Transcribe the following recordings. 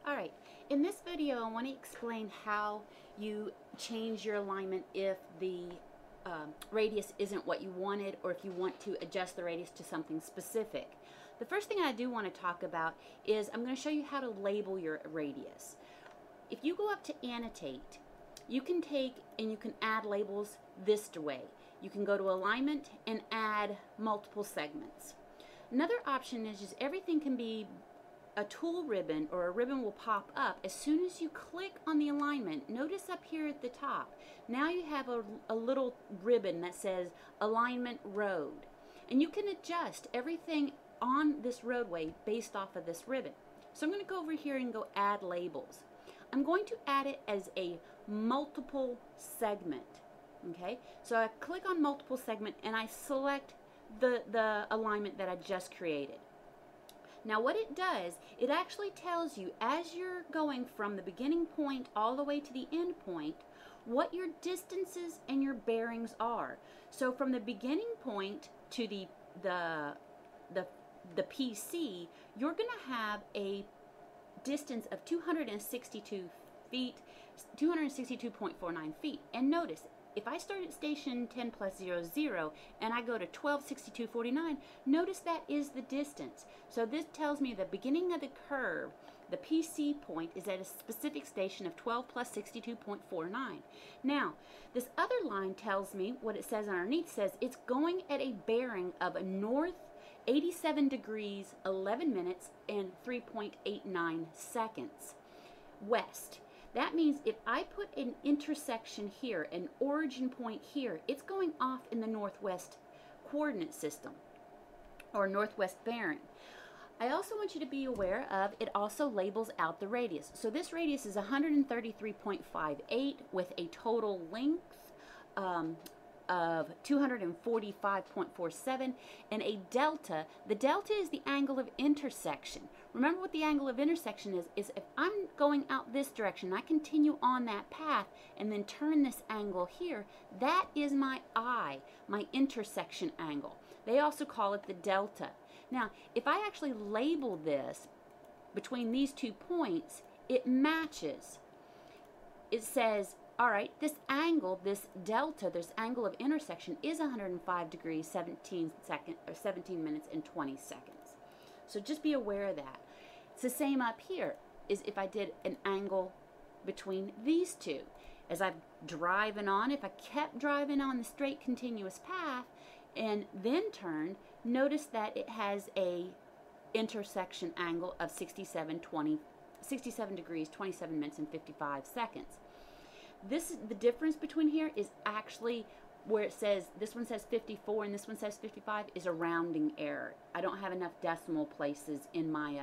Alright, in this video I want to explain how you change your alignment if the radius isn't what you wanted, or if you want to adjust the radius to something specific. The first thing I do want to talk about is I'm going to show you how to label your radius. If you go up to annotate, you can take and you can add labels this way. You can go to alignment and add multiple segments. Another option is everything can be a tool ribbon, or a ribbon will pop up as soon as you click on the alignment. Notice up here at the top, now you have a little ribbon that says alignment road, and you can adjust everything on this roadway based off of this ribbon. So I'm going to go over here and go add labels. I'm going to add it as a multiple segment. Okay, so I click on multiple segment and I select the alignment that I just created. Now what it does, it actually tells you as you're going from the beginning point all the way to the end point what your distances and your bearings are. So from the beginning point to the PC, you're going to have a distance of 262 feet, 262.49 feet. And notice, if I start at station 10 plus 00 and I go to 1262.49, notice that is the distance. So this tells me the beginning of the curve, the PC point, is at a specific station of 12 plus 62.49. Now, this other line tells me, what it says underneath says it's going at a bearing of a north 87 degrees, 11 minutes, and 3.89 seconds. West. That means if I put an intersection here, an origin point here, it's going off in the northwest coordinate system, or northwest bearing. I also want you to be aware of, it also labels out the radius. So this radius is 133.58 with a total length of 245.47 and a delta. The delta is the angle of intersection. Remember what the angle of intersection is if I'm going out this direction, I continue on that path and then turn this angle here, that is my I, my intersection angle. They also call it the delta. Now, if I actually label this between these 2 points, it matches. It says, all right, this angle, this delta, this angle of intersection is 105 degrees, 17 minutes and 20 seconds. So just be aware of that. It's the same up here, is if I did an angle between these two. As I'm driving on, if I kept driving on the straight continuous path and then turned, notice that it has a intersection angle of 67 degrees, 27 minutes and 55 seconds. The difference between here is actually where it says, this one says 54 and this one says 55, is a rounding error. I don't have enough decimal places in my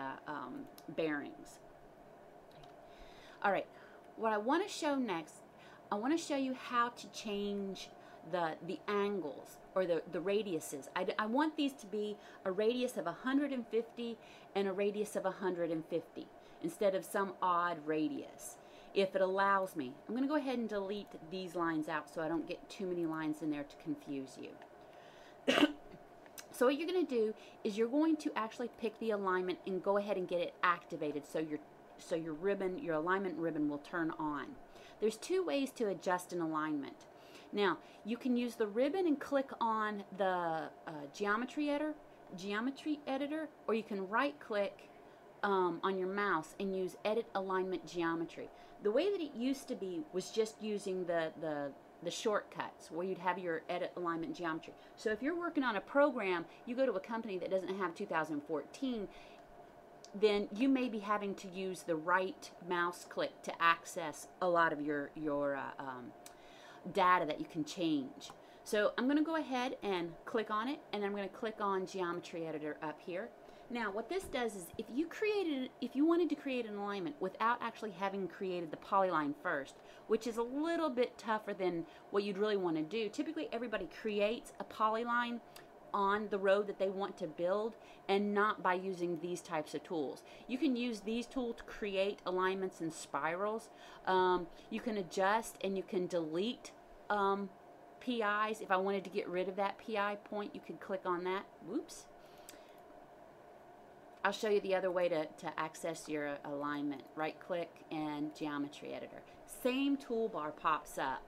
bearings. All right, what I want to show next, I want to show you how to change the angles, or the radiuses. I want these to be a radius of 150 and a radius of 150 instead of some odd radius, if it allows me. I'm going to go ahead and delete these lines out so I don't get too many lines in there to confuse you. So what you're going to do is you're going to actually pick the alignment and go ahead and get it activated so your ribbon, your alignment ribbon, will turn on. There's 2 ways to adjust an alignment. Now, you can use the ribbon and click on the geometry editor, or you can right click on your mouse and use edit alignment geometry. The way that it used to be was just using the shortcuts where you'd have your edit alignment geometry. So if you're working on a program, you go to a company that doesn't have 2014, then you may be having to use the right mouse click to access a lot of your data that you can change. So I'm going to go ahead and click on it, and I'm going to click on Geometry Editor up here. Now what this does is if you wanted to create an alignment without actually having created the polyline first, which is a little bit tougher than what you'd really want to do. Typically everybody creates a polyline on the road that they want to build, and not by using these types of tools. You can use these tools to create alignments and spirals. You can adjust and you can delete PIs. If I wanted to get rid of that PI point, you could click on that. Whoops. I'll show you the other way to access your alignment. Right click and geometry editor. Same toolbar pops up.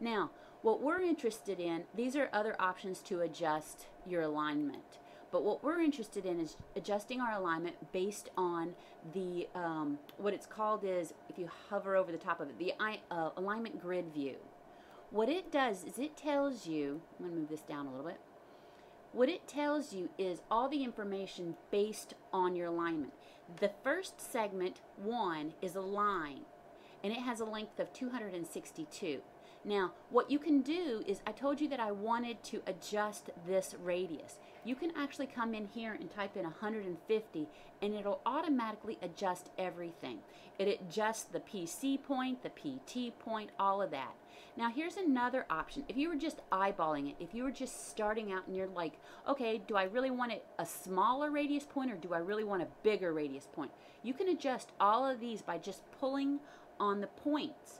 Now, what we're interested in, these are other options to adjust your alignment. But what we're interested in is adjusting our alignment based on the, what it's called is, if you hover over the top of it, the alignment grid view. What it does is it tells you, I'm going to move this down a little bit. What it tells you is all the information based on your alignment. The first segment, 1, is a line, and it has a length of 262. Now, what you can do is, I told you that I wanted to adjust this radius. You can actually come in here and type in 150, and it'll automatically adjust everything. It adjusts the PC point, the PT point, all of that. Now, here's another option. If you were just eyeballing it, if you were just starting out and you're like, okay, do I really want it a smaller radius point or do I really want a bigger radius point? You can adjust all of these by just pulling on the points.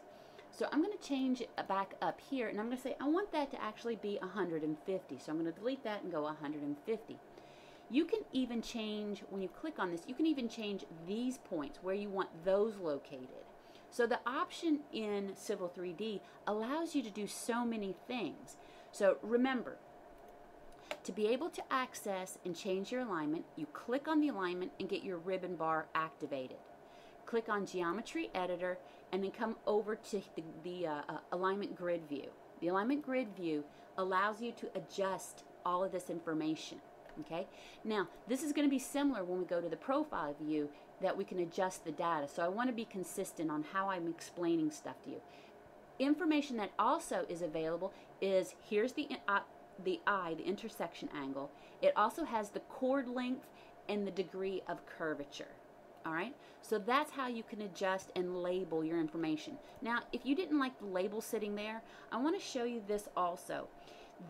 So I'm going to change it back up here, and I'm going to say I want that to actually be 150. So I'm going to delete that and go 150. You can even change, when you click on this, you can even change these points where you want those located. So the option in Civil 3D allows you to do so many things. So remember, to be able to access and change your alignment, you click on the alignment and get your ribbon bar activated. Click on Geometry Editor and then come over to the Alignment Grid View. The Alignment Grid View allows you to adjust all of this information. Okay? Now, this is going to be similar when we go to the Profile View, that we can adjust the data. So I want to be consistent on how I'm explaining stuff to you. Information that also is available is, here's the intersection angle. It also has the chord length and the degree of curvature. All right, so that's how you can adjust and label your information. Now, if you didn't like the label sitting there, I want to show you this also.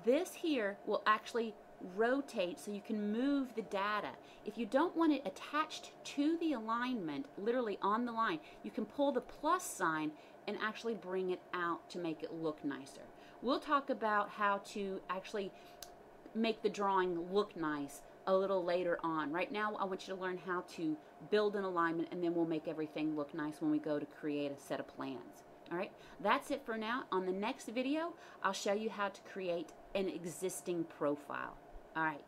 This here will actually rotate so you can move the data. If you don't want it attached to the alignment, literally on the line, you can pull the plus sign and actually bring it out to make it look nicer. We'll talk about how to actually make the drawing look nice a little later on. Right now, I want you to learn how to build an alignment, and then we'll make everything look nice when we go to create a set of plans. All right, that's it for now. On the next video, I'll show you how to create an existing profile. All right.